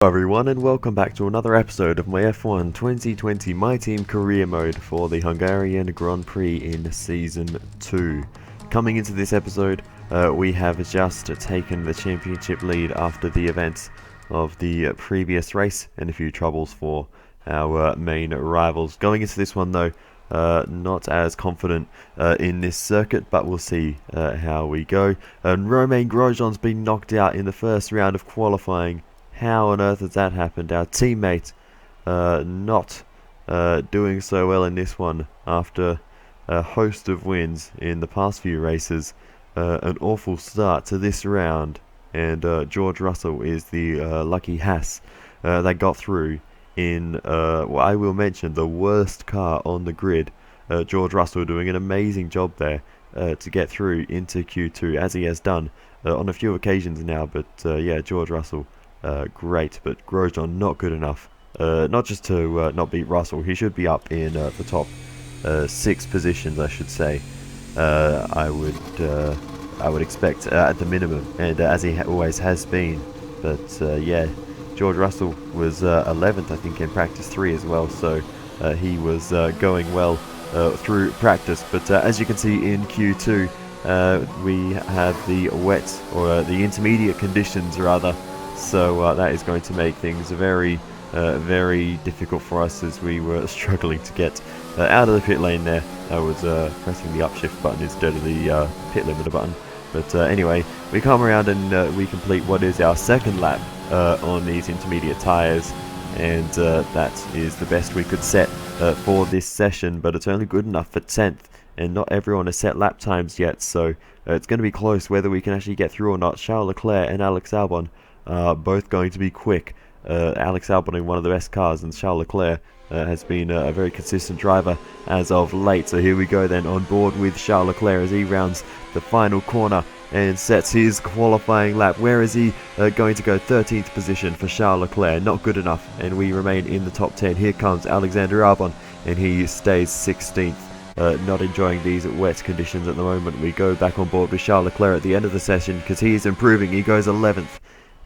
Hello everyone and welcome back to another episode of my F1 2020 My Team Career Mode for the Hungarian Grand Prix in Season 2. Coming into this episode, we have just taken the championship lead after the events of the previous race and a few troubles for our main rivals. Going into this one though, not as confident in this circuit, but we'll see how we go. Romain GROSJEAN's been knocked out in the first round of qualifying. How on earth has that happened? Our teammate not doing so well in this one after a host of wins in the past few races. An awful start to this round, and George Russell is the lucky Haas that got through in what I will mention the worst car on the grid. George Russell doing an amazing job there to get through into Q2 as he has done on a few occasions now, but yeah, George Russell great, but GROSJEAN not good enough. Not just to not beat Russell, he should be up in the top 6 positions, I should say. I would expect at the minimum, and as he always has been. But yeah, George Russell was 11th, I think, in practice 3 as well. So he was going well through practice. But as you can see in Q2, we have the wet or the intermediate conditions rather. So that is going to make things very difficult for us, as we were struggling to get out of the pit lane there. I was pressing the upshift button instead of the pit limiter button. But anyway, we come around and we complete what is our second lap on these intermediate tyres. And that is the best we could set for this session. But it's only good enough for 10th. And not everyone has set lap times yet. So it's going to be close whether we can actually get through or not. Charles Leclerc and Alex Albon both going to be quick. Alex Albon in one of the best cars, and Charles Leclerc has been a very consistent driver as of late. So here we go then, on board with Charles Leclerc as he rounds the final corner and sets his qualifying lap. Where is he going to go? 13th position for Charles Leclerc, not good enough, and we remain in the top 10. Here comes Alexander Albon, and he stays 16th. Not enjoying these wet conditions at the moment. We go back on board with Charles Leclerc at the end of the session because he is improving. He goes 11th.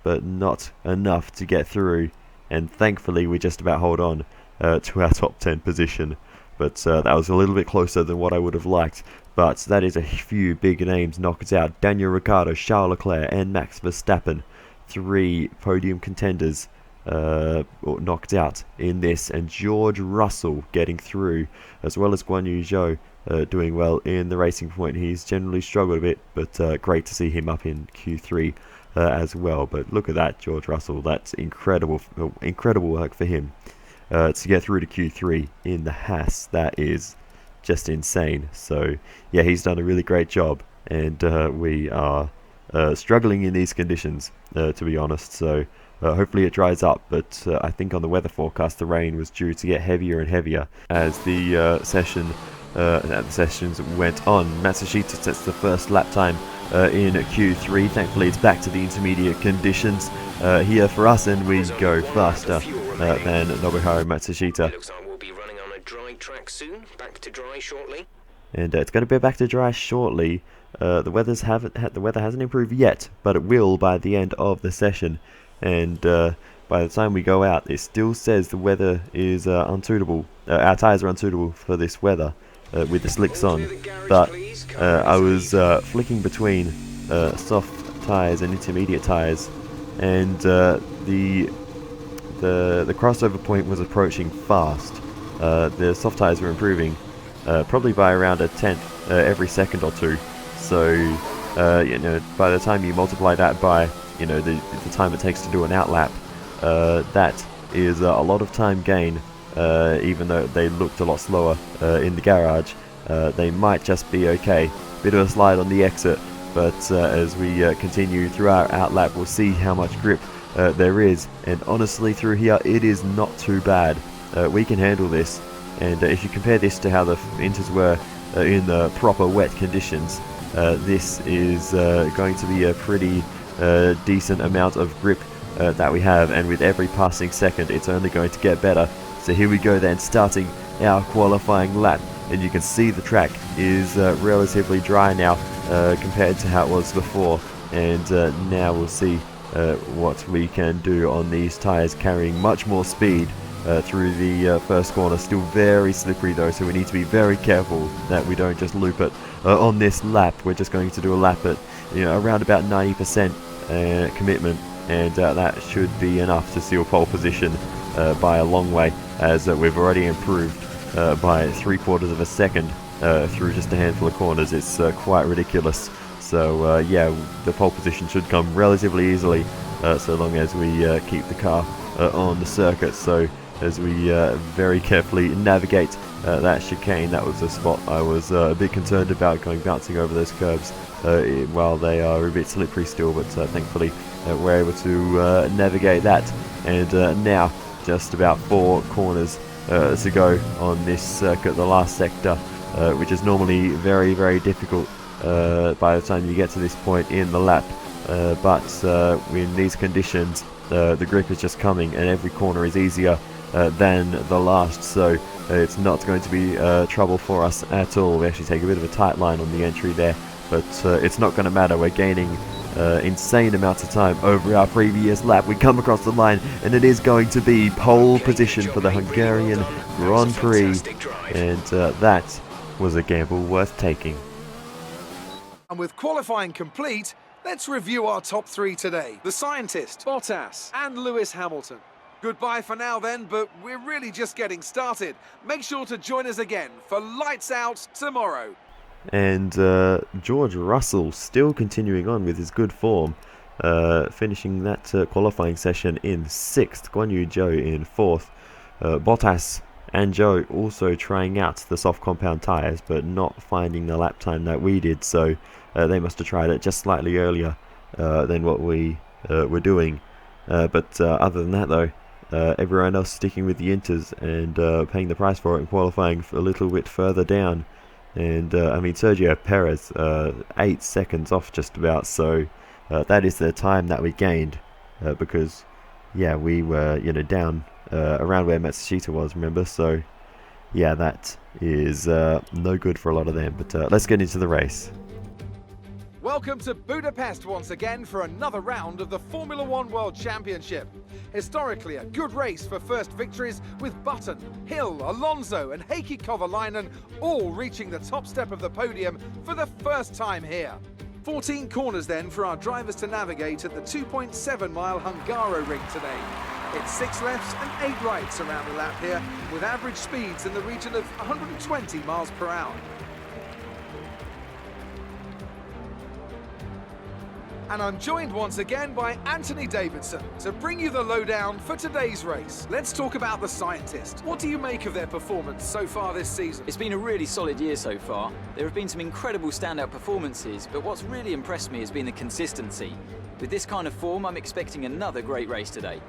But not enough to get through, and thankfully we just about hold on to our top 10 position. But that was a little bit closer than what I would have liked. But that is a few big names knocked out. Daniel Ricciardo, Charles Leclerc and Max Verstappen, 3 podium contenders knocked out in this, and George Russell getting through, as well as Guan Yu Zhou doing well in the Racing Point. He's generally struggled a bit, but great to see him up in Q3 as well. But look at that, George Russell, that's incredible work for him to get through to Q3 in the Haas. That is just insane. So yeah, he's done a really great job, and we are struggling in these conditions, to be honest. So hopefully it dries up, but I think on the weather forecast the rain was due to get heavier and heavier as the sessions went on. Matsushita sets the first lap time in Q3. Thankfully it's back to the intermediate conditions here for us, and we go faster than Nobuharu Matsushita. Looks like we'll be running on a dry track soon. Back to dry shortly. And it's going to be back to dry shortly. The weather hasn't improved yet, but it will by the end of the session. And by the time we go out, it still says the weather is unsuitable. Our tyres are unsuitable for this weather with the slicks on. But I was flicking between soft tyres and intermediate tyres, and the crossover point was approaching fast. The soft tyres were improving probably by around a tenth every second or two. So you know, by the time you multiply that by the time it takes to do an outlap, that is a lot of time gain. Even though they looked a lot slower in the garage, they might just be okay. Bit of a slide on the exit, but as we continue through our outlap, we'll see how much grip there is. And honestly, through here, it is not too bad. We can handle this. And if you compare this to how the inters were in the proper wet conditions, this is going to be a pretty decent amount of grip that we have, and with every passing second it's only going to get better. So here we go then, starting our qualifying lap, and you can see the track is relatively dry now compared to how it was before, and now we'll see what we can do on these tyres, carrying much more speed through the first corner. Still very slippery though, so we need to be very careful that we don't just loop it on this lap. We're just going to do a lap at around about 90% commitment, and that should be enough to seal pole position by a long way, as we've already improved by 3/4 of a second through just a handful of corners. It's quite ridiculous. So yeah, the pole position should come relatively easily so long as we keep the car on the circuit. So as we very carefully navigate that chicane, that was a spot I was a bit concerned about, bouncing over those curves while they are a bit slippery still, but thankfully we're able to navigate that. And now just about 4 corners to go on this circuit, the last sector, which is normally very, very difficult by the time you get to this point in the lap, but in these conditions the grip is just coming, and every corner is easier than the last, so it's not going to be trouble for us at all. We actually take a bit of a tight line on the entry there, but it's not going to matter. We're gaining insane amounts of time over our previous lap. We come across the line, and it is going to be pole position for the Hungarian Grand Prix, and that was a gamble worth taking. And with qualifying complete, let's review our top 3 today. The Scientist, Bottas and Lewis Hamilton. Goodbye for now then, but we're really just getting started. Make sure to join us again for Lights Out tomorrow. And George Russell still continuing on with his good form, finishing that qualifying session in 6th. Guan Yu Zhou in 4th. Bottas and Zhou also trying out the soft compound tyres, but not finding the lap time that we did, so they must have tried it just slightly earlier than what we were doing. But other than that though, everyone else sticking with the Inters and paying the price for it and qualifying a little bit further down. And I mean, Sergio Perez 8 seconds off just about, so that is the time that we gained, because yeah, we were down around where Matsushita was, remember? So yeah, that is no good for a lot of them. But let's get into the race. Welcome to Budapest once again for another round of the Formula One World Championship. Historically a good race for first victories, with Button, Hill, Alonso and Heikki Kovalainen all reaching the top step of the podium for the first time here. 14 corners then for our drivers to navigate at the 2.7-mile Hungaroring today. It's 6 lefts and 8 rights around the lap here, with average speeds in the region of 120 miles per hour. And I'm joined once again by Anthony Davidson to bring you the lowdown for today's race. Let's talk about the Scientist. What do you make of their performance so far this season? It's been a really solid year so far. There have been some incredible standout performances, but what's really impressed me has been the consistency. With this kind of form, I'm expecting another great race today.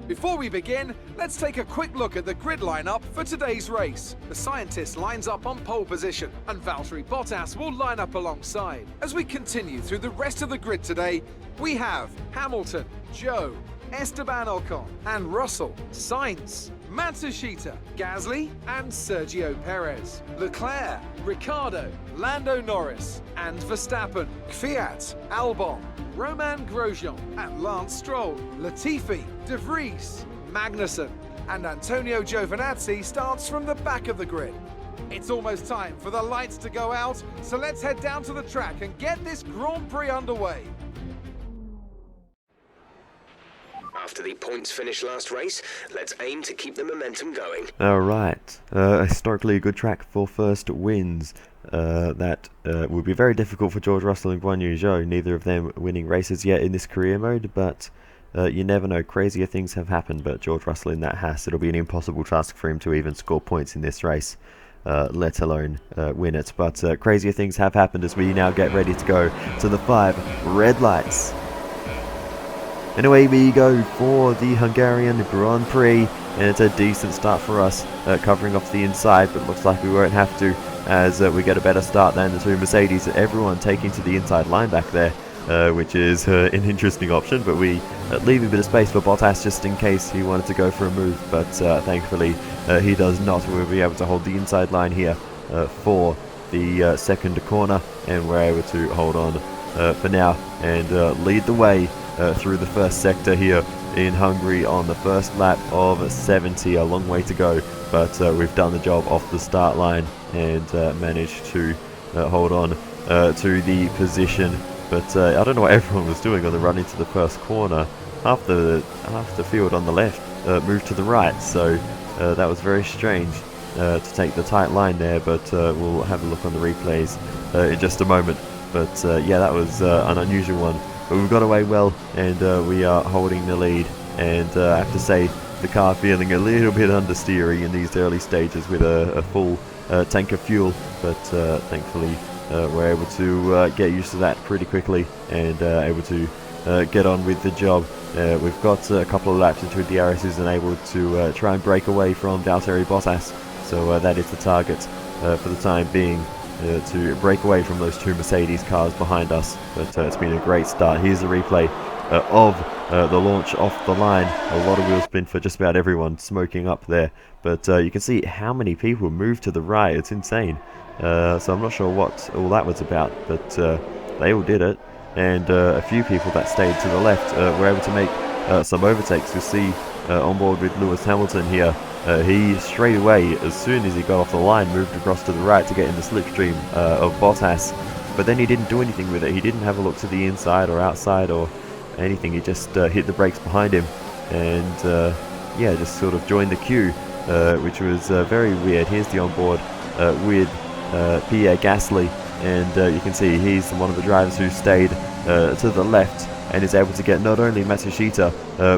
Before we begin, let's take a quick look at the grid lineup for today's race. The Scientist lines up on pole position, and Valtteri Bottas will line up alongside. As we continue through the rest of the grid today, we have Hamilton, Zhou, Esteban Ocon and Russell, Sainz, Matsushita, Gasly and Sergio Perez, Leclerc, Ricciardo, Lando Norris and Verstappen, Kvyat, Albon, Romain GROSJEAN and Lance Stroll, Latifi, De Vries, Magnussen and Antonio Giovinazzi starts from the back of the grid. It's almost time for the lights to go out, so let's head down to the track and get this Grand Prix underway. After the points finish last race, let's aim to keep the momentum going. Alright, historically a good track for first wins. That would be very difficult for George Russell and Guan Yu Zhou, neither of them winning races yet in this career mode, but you never know, crazier things have happened. But George Russell in that Haas, it'll be an impossible task for him to even score points in this race, let alone win it. But crazier things have happened as we now get ready to go to the 5 red lights. And away we go for the Hungarian Grand Prix, and it's a decent start for us, covering off the inside, but looks like we won't have to, as we get a better start than the 2 Mercedes. Everyone taking to the inside line back there, which is an interesting option, but we leave a bit of space for Bottas just in case he wanted to go for a move, but thankfully he does not. We'll be able to hold the inside line here for the second corner, and we're able to hold on for now and lead the way through the first sector here in Hungary on the first lap of 70. A long way to go, but we've done the job off the start line and managed to hold on to the position. But I don't know what everyone was doing on the run into the first corner. Half the field on the left moved to the right, so that was very strange to take the tight line there, but we'll have a look on the replays in just a moment. But yeah, that was an unusual one. But we've got away well, and we are holding the lead. And I have to say, the car feeling a little bit understeery in these early stages with a full tank of fuel, but thankfully we're able to get used to that pretty quickly and able to get on with the job. We've got a couple of laps into DRSs and able to try and break away from Valtteri BOTTAS, so that is the target for the time being, to break away from those two Mercedes cars behind us. But it's been a great start. Here's the replay of the launch off the line. A lot of wheel spin for just about everyone, smoking up there, but you can see how many people moved to the right. It's insane. So I'm not sure what all that was about, but they all did it. And a few people that stayed to the left were able to make some overtakes. You see on board with Lewis Hamilton here, he straight away, as soon as he got off the line, moved across to the right to get in the slipstream of Bottas, but then he didn't do anything with it. He didn't have a look to the inside or outside or anything. He just hit the brakes behind him and yeah, just sort of joined the queue, which was very weird. Here's the onboard with Pierre GASLY, and you can see he's one of the drivers who stayed to the left and is able to get not only Matsushita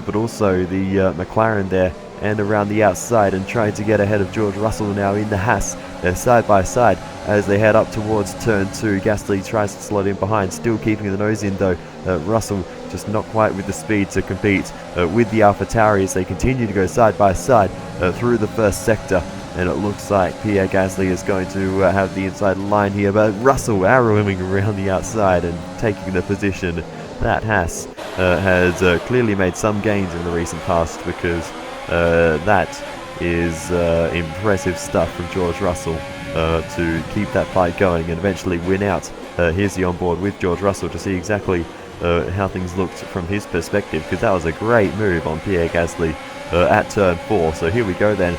but also the McLaren there and around the outside, and trying to get ahead of George Russell now in the Haas. They're side by side as they head up towards turn 2. Gasly tries to slot in behind, still keeping the nose in though. Russell just not quite with the speed to compete with the AlphaTauri as they continue to go side by side through the first sector. And it looks like Pierre Gasly is going to have the inside line here, but Russell arrowing around the outside and taking the position. That Haas has clearly made some gains in the recent past, because that is impressive stuff from George Russell to keep that fight going and eventually win out. Here's the onboard with George Russell to see exactly how things looked from his perspective, because that was a great move on Pierre Gasly at turn 4. So here we go then,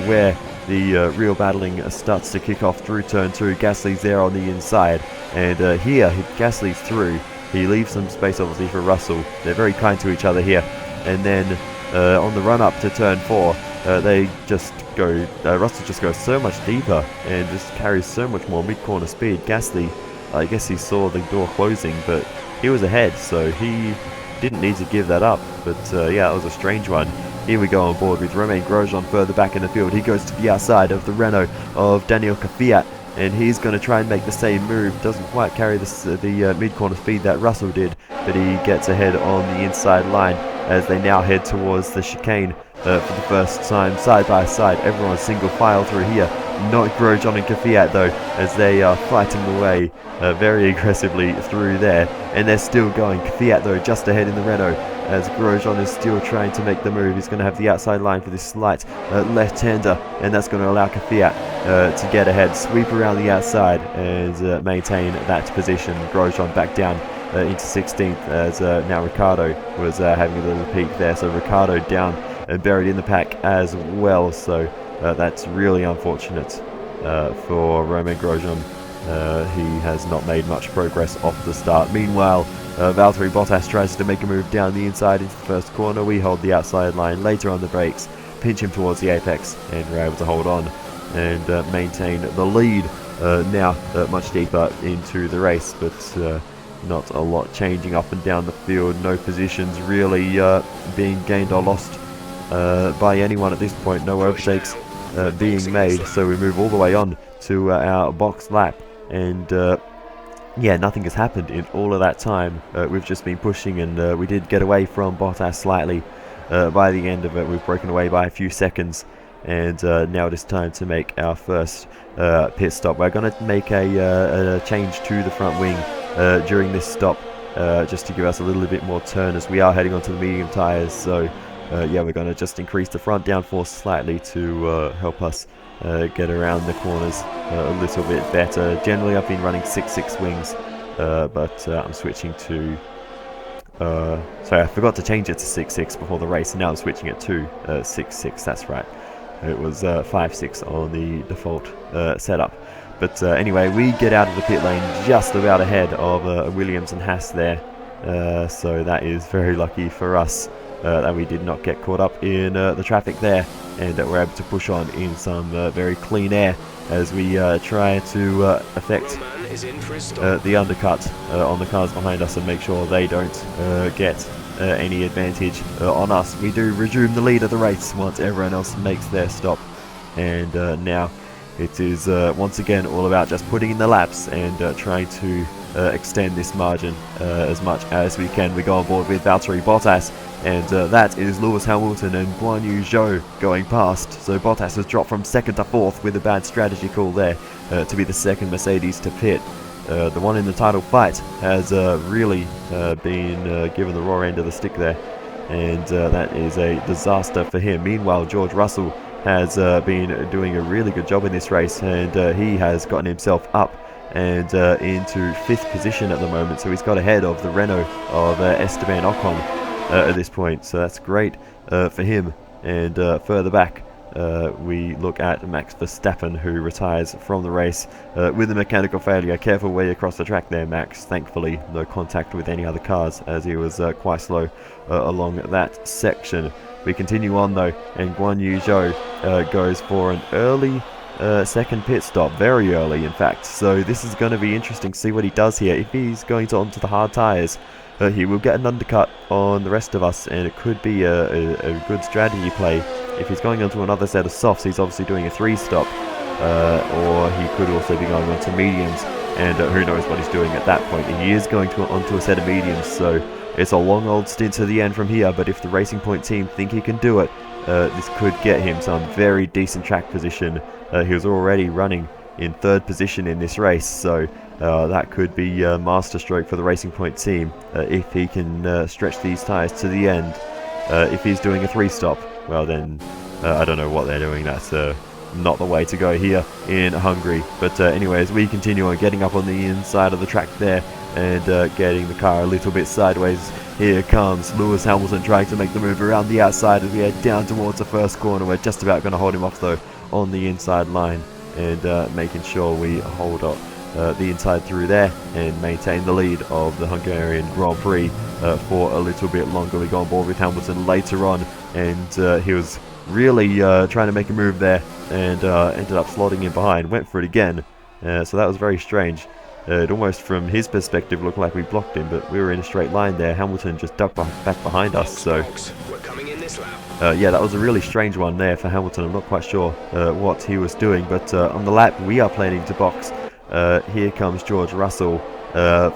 where the real battling starts to kick off through turn 2. Gasly's there on the inside, and here Gasly's through. He leaves some space obviously for Russell. They're very kind to each other here, and then on the run up to turn 4, they just go. Russell just goes so much deeper and just carries so much more mid-corner speed. Gasly, I guess he saw the door closing, but he was ahead, so he didn't need to give that up. But yeah, it was a strange one. Here we go on board with Romain GROSJEAN further back in the field. He goes to the outside of the Renault of Daniel Kvyat, and he's going to try and make the same move. Doesn't quite carry the mid-corner speed that Russell did, but he gets ahead on the inside line as they now head towards the chicane for the first time, side by side. Everyone single file through here. Not GROSJEAN and Kvyat though, as they are fighting the way very aggressively through there, and they're still going. Kvyat though just ahead in the Renault, as GROSJEAN is still trying to make the move. He's going to have the outside line for this slight left-hander, and that's going to allow Kvyat to get ahead, sweep around the outside and maintain that position. GROSJEAN back down into 16th, as now Ricciardo was having a little peek there. So Ricciardo down and buried in the pack as well. So that's really unfortunate for Romain GROSJEAN. He has not made much progress off the start. Meanwhile, Valtteri Bottas tries to make a move down the inside into the first corner. We hold the outside line later on the brakes, pinch him towards the apex, and we're able to hold on and maintain the lead now much deeper into the race. But not a lot changing up and down the field. No positions really being gained or lost by anyone at this point. No overtakes being made. So we move all the way on to our box lap, and yeah, nothing has happened in all of that time. We've just been pushing, and we did get away from Bottas slightly by the end of it. We've broken away by a few seconds, and now it is time to make our first pit stop. We're going to make a change to the front wing during this stop, just to give us a little bit more turn, as we are heading onto the medium tyres. So yeah, we're going to just increase the front downforce slightly to help us get around the corners a little bit better. Generally I've been running 6.6 wings, but I'm switching to sorry, I forgot to change it to 6.6 before the race, and now I'm switching it to 6.6. That's right, it was 5.6 on the default setup. But anyway, we get out of the pit lane just about ahead of Williams and Haas there, so that is very lucky for us that we did not get caught up in the traffic there, and that we're able to push on in some very clean air as we try to affect the undercut on the cars behind us and make sure they don't get any advantage on us. We do resume the lead of the race once everyone else makes their stop, and now it is once again all about just putting in the laps and trying to extend this margin as much as we can. We go on board with Valtteri Bottas, and that is Lewis Hamilton and Guan Yu Zhou going past. So Bottas has dropped from 2nd to 4th with a bad strategy call there to be the second Mercedes to pit. The one in the title fight has really been given the raw end of the stick there, and that is a disaster for him. Meanwhile, George Russell has been doing a really good job in this race, and he has gotten himself up and into 5th position at the moment, so he's got ahead of the Renault of Esteban Ocon at this point, so that's great for him. And further back we look at Max Verstappen, who retires from the race with a mechanical failure. Careful way across the track there, Max. Thankfully no contact with any other cars, as he was quite slow along that section. We continue on though, and Guan Yu Zhou goes for an early second pit stop, very early in fact, so this is going to be interesting to see what he does here. If he's going to onto the hard tyres, he will get an undercut on the rest of us, and it could be a good strategy play. If he's going onto another set of softs, he's obviously doing a 3-stop, or he could also be going onto mediums, and who knows what he's doing at that point. He is going onto a set of mediums, so it's a long old stint to the end from here, but if the Racing Point team think he can do it, this could get him some very decent track position. He was already running in 3rd position in this race, so that could be a masterstroke for the Racing Point team if he can stretch these tyres to the end. If he's doing a 3-stop, well then I don't know what they're doing. That's not the way to go here in Hungary. But anyways, we continue on getting up on the inside of the track there and getting the car a little bit sideways. Here comes Lewis Hamilton trying to make the move around the outside as we head down towards the first corner. We're just about going to hold him off though on the inside line, and making sure we hold up the inside through there and maintain the lead of the Hungarian Grand Prix for a little bit longer. We go on board with Hamilton later on, and he was really trying to make a move there, and ended up slotting in behind, went for it again, so that was very strange. It almost, from his perspective, looked like we blocked him, but we were in a straight line there. Hamilton just ducked back behind us, so yeah, that was a really strange one there for Hamilton. I'm not quite sure what he was doing, but on the lap we are planning to box. Here comes George Russell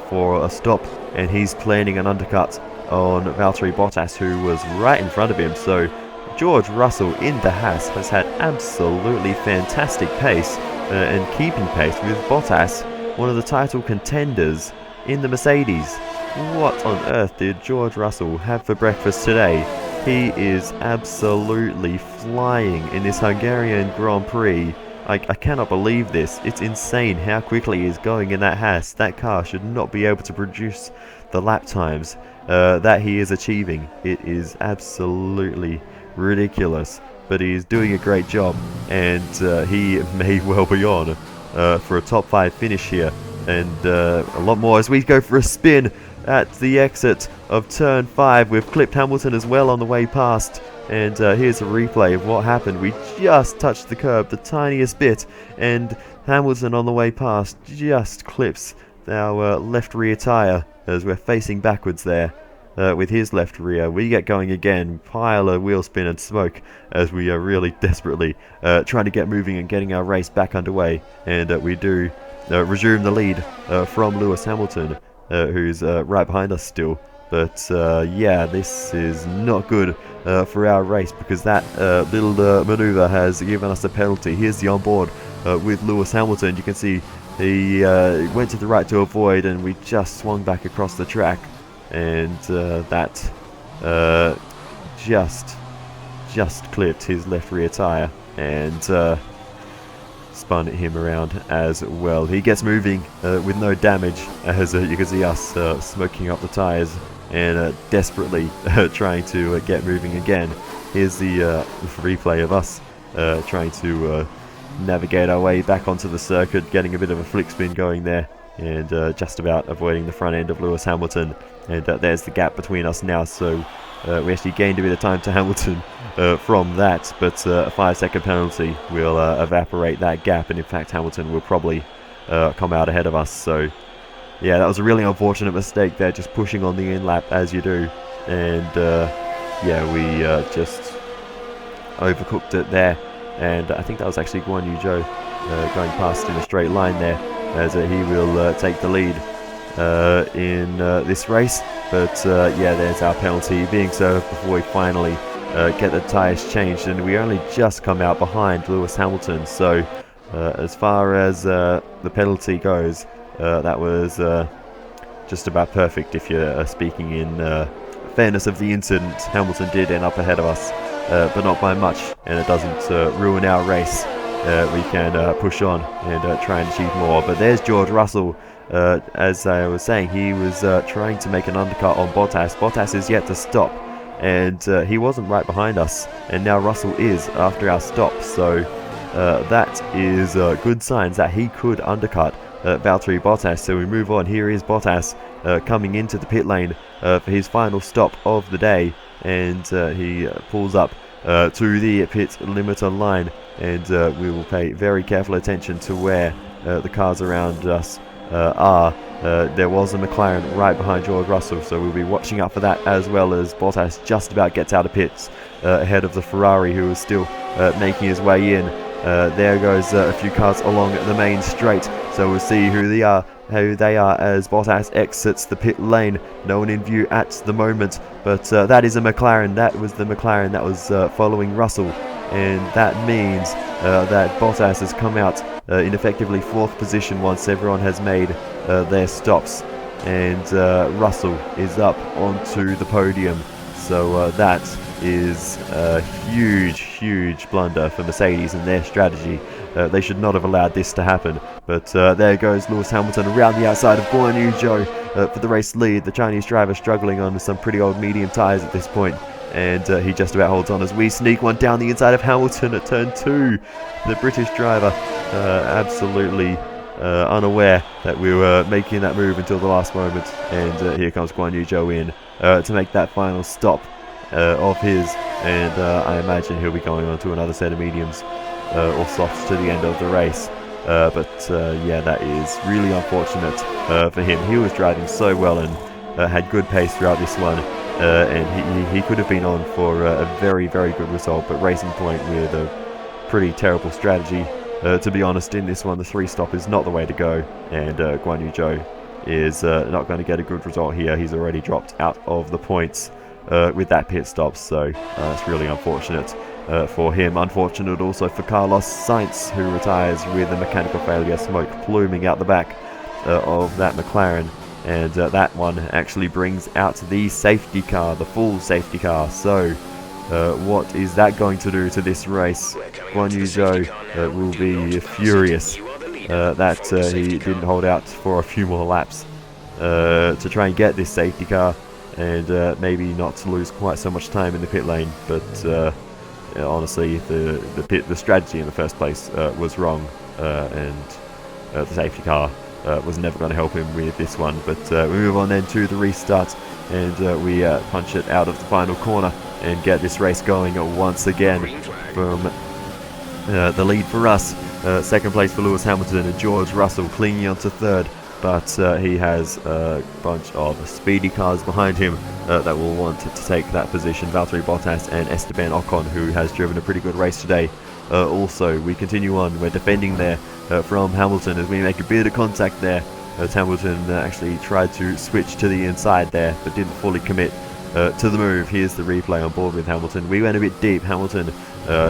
for a stop, and he's planning an undercut on Valtteri Bottas, who was right in front of him. So George Russell in the Haas has had absolutely fantastic pace and keeping pace with Bottas, one of the title contenders in the Mercedes. What on earth did George Russell have for breakfast today? He is absolutely flying in this Hungarian Grand Prix. I cannot believe this. It's insane how quickly he's going in that Haas. That car should not be able to produce the lap times that he is achieving. It is absolutely ridiculous, but he is doing a great job, and he may well be on for a top 5 finish here, and a lot more as we go for a spin at the exit of turn 5. We've clipped Hamilton as well on the way past, and here's a replay of what happened. We just touched the curb the tiniest bit, and Hamilton on the way past just clips our left rear tyre as we're facing backwards there. With his left rear, we get going again, pile of wheel spin and smoke as we are really desperately trying to get moving and getting our race back underway, and we do resume the lead from Lewis Hamilton, who's right behind us still. But yeah, this is not good for our race, because that little maneuver has given us a penalty. Here's the onboard with Lewis Hamilton. You can see he went to the right to avoid, and we just swung back across the track, and that just just clipped his left rear tyre and spun him around as well. He gets moving with no damage, as you can see us smoking up the tyres and desperately trying to get moving again. Here's the replay of us trying to navigate our way back onto the circuit, getting a bit of a flick spin going there, and just about avoiding the front end of Lewis Hamilton. And there's the gap between us now, so we actually gained a bit of time to Hamilton from that, but a 5-second penalty will evaporate that gap, and in fact Hamilton will probably come out ahead of us. So yeah, that was a really unfortunate mistake there, just pushing on the in-lap as you do, and yeah, we just overcooked it there. And I think that was actually Guan Yu Zhou going past in a straight line there, as he will take the lead in this race. But yeah, there's our penalty being served before we finally get the tyres changed, and we only just come out behind Lewis Hamilton. So as far as the penalty goes, that was just about perfect. If you're speaking in fairness of the incident, Hamilton did end up ahead of us, but not by much, and it doesn't ruin our race. We can push on and try and achieve more. But there's George Russell. As I was saying, he was trying to make an undercut on Bottas. Bottas is yet to stop, and he wasn't right behind us, and now Russell is after our stop. So that is good signs that he could undercut Valtteri Bottas. So we move on. Here is Bottas coming into the pit lane for his final stop of the day, and he pulls up to the pit limiter line, and we will pay very careful attention to where the cars around us are. There was a McLaren right behind George Russell, so we'll be watching out for that, as well as Bottas just about gets out of pits ahead of the Ferrari, who is still making his way in. There goes a few cars along the main straight, so we'll see who they are as Bottas exits the pit lane. No one in view at the moment, but that is a McLaren. That was the McLaren that was following Russell, and that means that Bottas has come out in effectively 4th position once everyone has made their stops, and Russell is up onto the podium. So that is a huge blunder for Mercedes and their strategy. They should not have allowed this to happen. But there goes Lewis Hamilton around the outside of Guan Yu Zhou for the race lead. The Chinese driver struggling on some pretty old medium tyres at this point, and he just about holds on as we sneak one down the inside of Hamilton at turn 2. The British driver absolutely unaware that we were making that move until the last moment, and here comes Guan Yu Zhou in to make that final stop of his, and I imagine he'll be going on to another set of mediums or softs to the end of the race. But yeah, that is really unfortunate for him. He was driving so well and had good pace throughout this one, and he could have been on for a very good result, but Racing Point with a pretty terrible strategy. To be honest, in this one, the 3-stop is not the way to go, and Guan Yu Zhou is not going to get a good result here. He's already dropped out of the points with that pit stop, so it's really unfortunate for him. Unfortunate also for Carlos Sainz, who retires with a mechanical failure, smoke pluming out the back of that McLaren, and that one actually brings out the safety car, the full safety car. So what is that going to do to this race? Guan Yu Zhou will be furious that he didn't hold out for a few more laps to try and get this safety car, and maybe not to lose quite so much time in the pit lane. But honestly, the strategy in the first place was wrong, and the safety car was never going to help him with this one. But we move on then to the restart, and we punch it out of the final corner and get this race going once again from the lead for us. 2nd place for Lewis Hamilton, and George Russell clinging on to 3rd. But he has a bunch of speedy cars behind him that will want to take that position. Valtteri Bottas and Esteban Ocon, who has driven a pretty good race today. Also, we continue on. We're defending there from Hamilton as we make a bit of contact there. As Hamilton actually tried to switch to the inside there, but didn't fully commit to the move. Here's the replay on board with Hamilton. We went a bit deep. Hamilton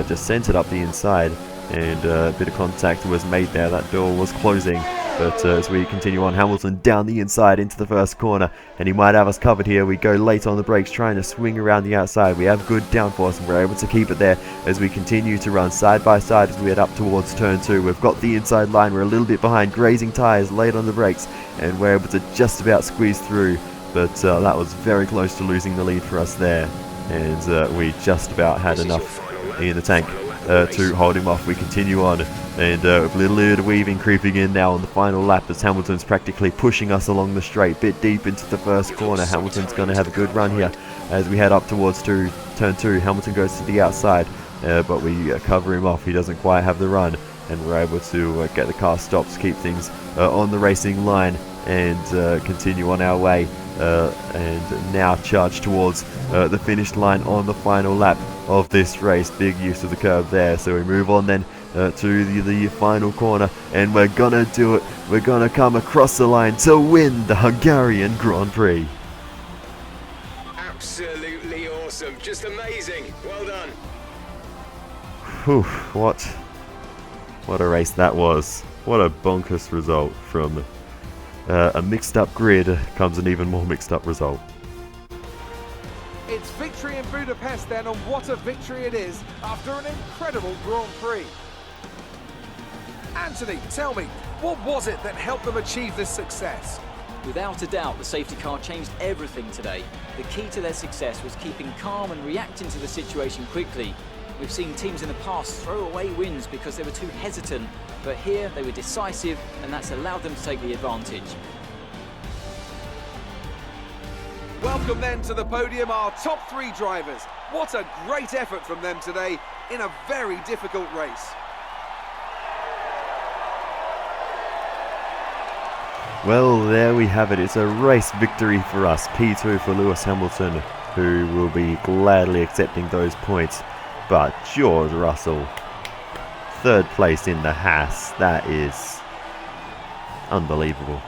just sent it up the inside, and a bit of contact was made there. That door was closing, But as we continue on, Hamilton down the inside into the first corner, and he might have us covered here. We go late on the brakes, trying to swing around the outside. We have good downforce, and we're able to keep it there as we continue to run side by side as we head up towards turn 2. We've got the inside line. We're a little bit behind, grazing tyres late on the brakes, and we're able to just about squeeze through. But that was very close to losing the lead for us there, and we just about had enough in the tank to hold him off. We continue on, and with a little bit of weaving creeping in now on the final lap as Hamilton's practically pushing us along the straight, bit deep into the first corner. Hamilton's going to have a good run here as we head up towards turn 2. Hamilton goes to the outside, but we cover him off. He doesn't quite have the run, and we're able to get the car stopped to keep things on the racing line and continue on our way, and now charge towards the finish line on the final lap of this race. Big use of the curb there, so we move on then to the final corner, and we're gonna do it. We're gonna come across the line to win the Hungarian Grand Prix. Absolutely awesome, just amazing, well done. Whew, what a race that was. What a bonkers result. From a mixed up grid comes an even more mixed up result. It's victory in Budapest then, and what a victory it is after an incredible Grand Prix. Anthony, tell me, what was it that helped them achieve this success? Without a doubt, the safety car changed everything today. The key to their success was keeping calm and reacting to the situation quickly. We've seen teams in the past throw away wins because they were too hesitant, but here they were decisive, and that's allowed them to take the advantage. Welcome then to the podium, our top 3 drivers. What a great effort from them today in a very difficult race. Well, there we have it. It's a race victory for us. P2 for Lewis Hamilton, who will be gladly accepting those points. But George Russell, 3rd place in the Haas. That is unbelievable.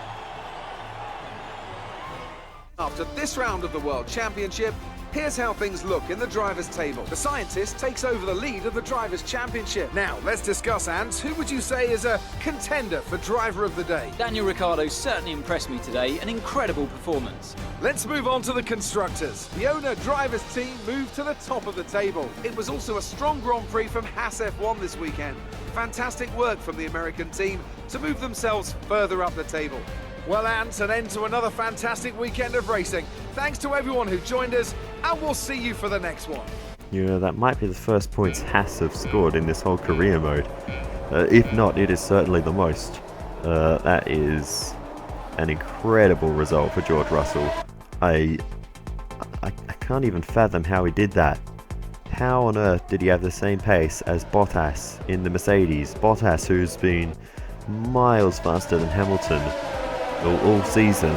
After this round of the World Championship, here's how things look in the Drivers' Table. The Scientist takes over the lead of the Drivers' Championship. Now, let's discuss, Ant. Who would you say is a contender for Driver of the Day? Daniel Ricciardo certainly impressed me today, an incredible performance. Let's move on to the Constructors. The owner Drivers' team moved to the top of the table. It was also a strong Grand Prix from Haas F1 this weekend. Fantastic work from the American team to move themselves further up the table. Well, Ant, an end to another fantastic weekend of racing. Thanks to everyone who joined us, and we'll see you for the next one. You know, that might be the first points Haas have scored in this whole career mode. If not, it is certainly the most. That is an incredible result for George Russell. I can't even fathom how he did that. How on earth did he have the same pace as Bottas in the Mercedes? Bottas, who's been miles faster than Hamilton all season,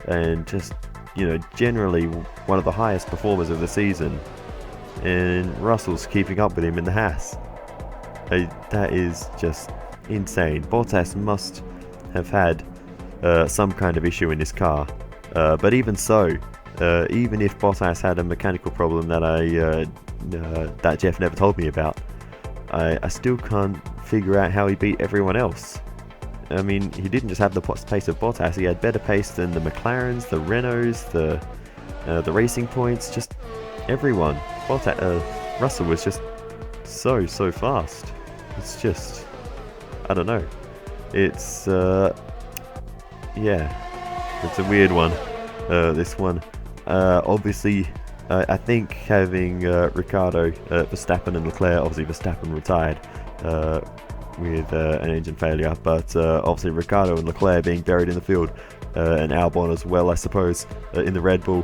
and just, you know, generally one of the highest performers of the season, and Russell's keeping up with him in the Haas. That is just insane. Bottas must have had some kind of issue in his car, but even so, even if Bottas had a mechanical problem that that Jeff never told me about, I still can't figure out how he beat everyone else. I mean, he didn't just have the pace of Bottas, he had better pace than the McLarens, the Renaults, the Racing Points, just everyone. Russell was just so fast. It's just, I don't know. It's, yeah, it's a weird one, this one. Obviously, I think having Ricciardo, Verstappen and Leclerc, obviously Verstappen retired with an engine failure, but obviously Ricciardo and Leclerc being buried in the field, and Albon as well, I suppose, in the Red Bull.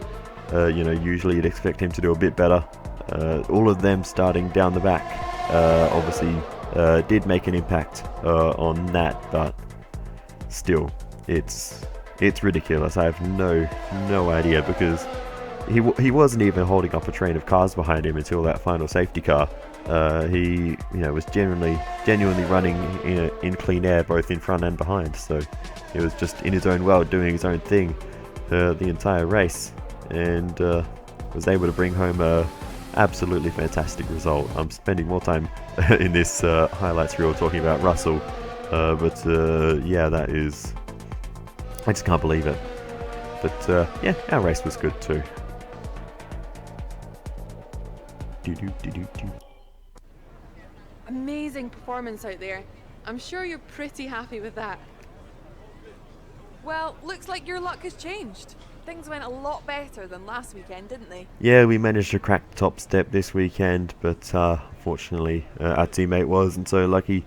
You know, usually you'd expect him to do a bit better. All of them starting down the back obviously did make an impact on that, but still, it's ridiculous. I have no idea, because he wasn't even holding up a train of cars behind him until that final safety car. He, you know, was genuinely running in clean air, both in front and behind. So he was just in his own world, doing his own thing the entire race, and was able to bring home a absolutely fantastic result. I'm spending more time in this highlights reel talking about Russell Yeah, that is... I just can't believe it. But yeah, our race was good too. Amazing performance out there. I'm sure you're pretty happy with that. Well, looks like your luck has changed. Things went a lot better than last weekend, didn't they? Yeah, we managed to crack the top step this weekend, but fortunately our teammate wasn't so lucky,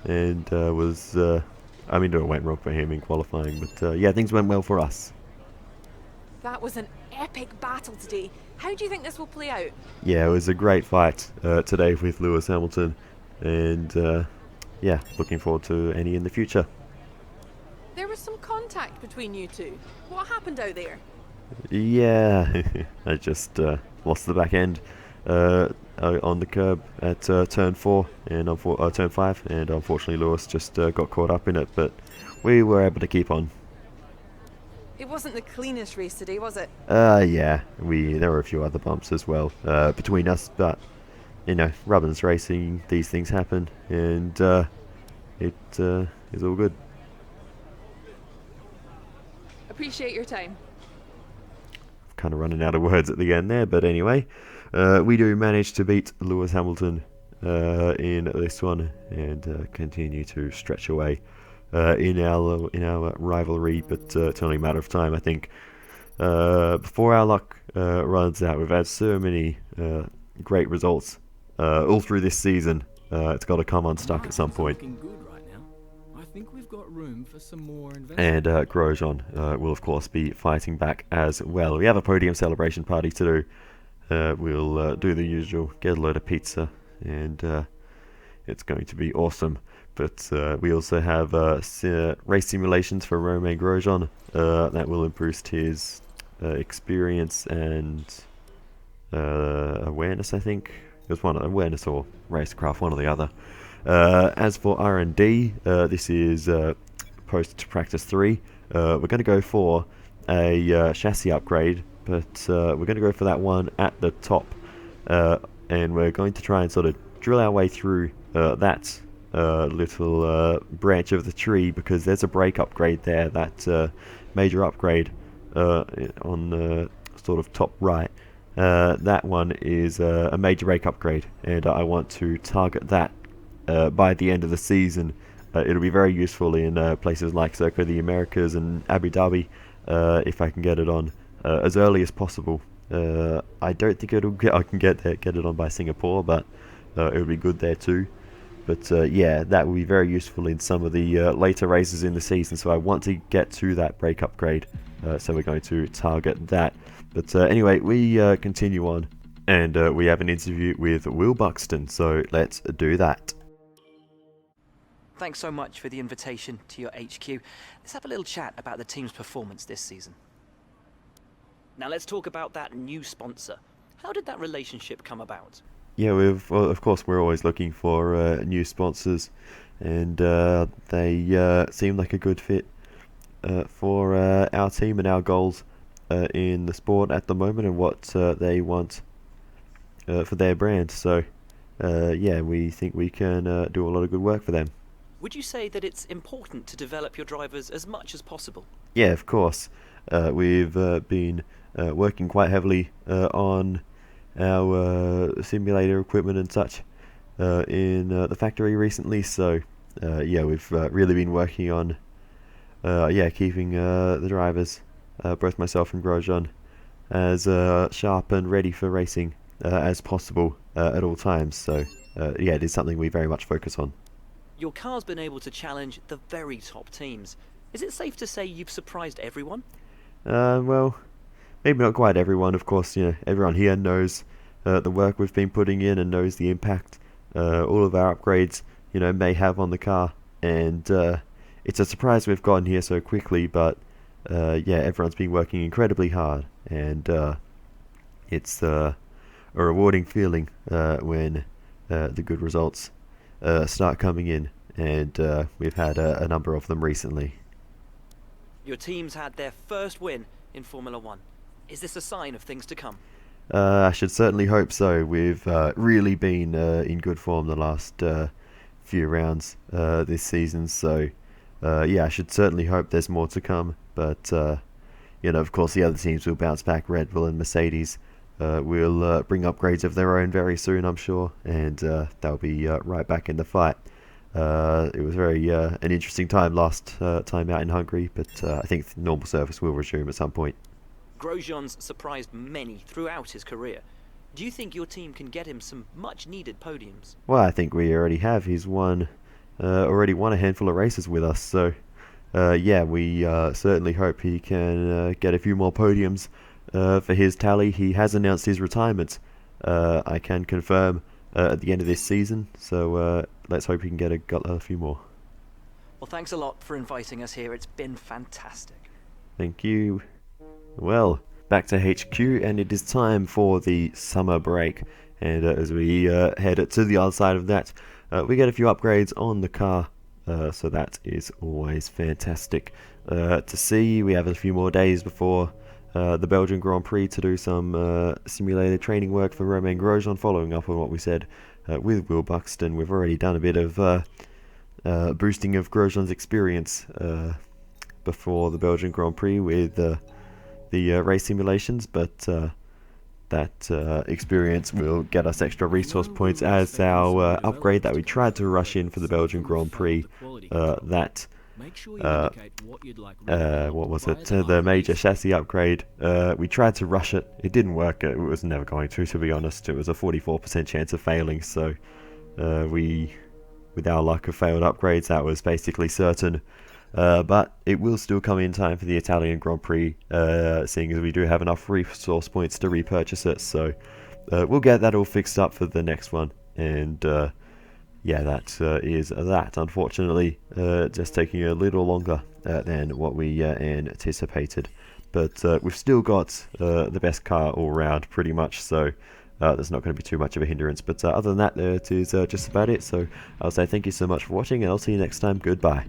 and I mean, it went wrong for him in qualifying, but yeah, things went well for us. That was an epic battle today. How do you think this will play out? Yeah, it was a great fight today with Lewis Hamilton, and yeah, looking forward to any in the future. There was some contact between you two. What happened out there? Yeah, I just lost the back end on the curb at turn 4 and turn 5, and unfortunately Lewis just got caught up in it, but we were able to keep on. It wasn't the cleanest race today, was it? Yeah, there were a few other bumps as well between us, but you know, Rubbins racing, these things happen, and it is all good. Appreciate your time. Kind of running out of words at the end there, but anyway, we do manage to beat Lewis Hamilton in this one, and continue to stretch away in our rivalry, but it's only a matter of time, I think. Before our luck runs out, we've had so many great results all through this season. It's got to come unstuck at some point. I think we've got room for some more investment. And Grosjean will of course be fighting back as well. We have a podium celebration party to do. We'll do the usual, get a load of pizza, and it's going to be awesome. But we also have race simulations for Romain GROSJEAN that will boost his experience and awareness, I think. It was one awareness or racecraft, one or the other. As for R&D, this is post-practice 3. We're going to go for a chassis upgrade, but we're going to go for that one at the top, and we're going to try and sort of drill our way through that little branch of the tree, because there's a brake upgrade there, that major upgrade on the sort of top right. That one is a major brake upgrade, and I want to target that by the end of the season. It'll be very useful in places like Circuit of the Americas and Abu Dhabi, if I can get it on as early as possible. I don't think I can get it on by Singapore, but it'll be good there too. But yeah, that will be very useful in some of the later races in the season, so I want to get to that brake upgrade, so we're going to target that. But anyway, we continue on, and we have an interview with Will Buxton, so let's do that. Thanks so much for the invitation to your HQ. Let's have a little chat about the team's performance this season. Now let's talk about that new sponsor. How did that relationship come about? Yeah, of course we're always looking for new sponsors, and they seem like a good fit for our team and our goals in the sport at the moment, and what they want for their brand. So yeah, we think we can do a lot of good work for them. Would you say that it's important to develop your drivers as much as possible? Yeah, of course. We've been working quite heavily on our simulator equipment and such in the factory recently, so yeah, we've really been working on keeping the drivers, both myself and Grosjean, as sharp and ready for racing as possible at all times. So yeah, it is something we very much focus on. Your car's been able to challenge the very top teams. Is it safe to say you've surprised everyone? Well, maybe not quite everyone. Of course, you know, everyone here knows the work we've been putting in and knows the impact all of our upgrades, you know, may have on the car. And it's a surprise we've gotten here so quickly, but yeah, everyone's been working incredibly hard, and it's a rewarding feeling when the good results start coming in, and we've had a number of them recently. Your team's had their first win in Formula 1. Is this a sign of things to come? I should certainly hope so. We've really been in good form the last few rounds this season, so yeah, I should certainly hope there's more to come, but you know, of course the other teams will bounce back. Red Bull and Mercedes will bring upgrades of their own very soon, I'm sure, and they'll be right back in the fight. It was very an interesting time last time out in Hungary, but I think normal service will resume at some point. Grosjean's surprised many throughout his career. Do you think your team can get him some much-needed podiums? Well, I think we already have. He's already won a handful of races with us, so yeah, we certainly hope he can get a few more podiums for his tally. He has announced his retirement, I can confirm, at the end of this season, so let's hope he can get a few more. Well, thanks a lot for inviting us here. It's been fantastic. Thank you. Well, back to HQ, and it is time for the summer break. And as we head to the other side of that, we get a few upgrades on the car, so that is always fantastic to see. We have a few more days before the Belgian Grand Prix to do some simulated training work for Romain Grosjean, following up on what we said with Will Buxton. We've already done a bit of boosting of Grosjean's experience before the Belgian Grand Prix with the race simulations, but that experience will get us extra resource points as our upgrade that we tried to rush in for the Belgian Grand Prix. What was it? The major chassis upgrade. We tried to rush it. It didn't work. It was never going to be honest. It was a 44% chance of failing, so with our luck of failed upgrades, that was basically certain. But it will still come in time for the Italian Grand Prix, seeing as we do have enough resource points to repurchase it. So we'll get that all fixed up for the next one. And yeah, that is that. Unfortunately, just taking a little longer than what we anticipated. But we've still got the best car all round, pretty much. So there's not going to be too much of a hindrance. But other than that, it is just about it. So I'll say thank you so much for watching, and I'll see you next time. Goodbye.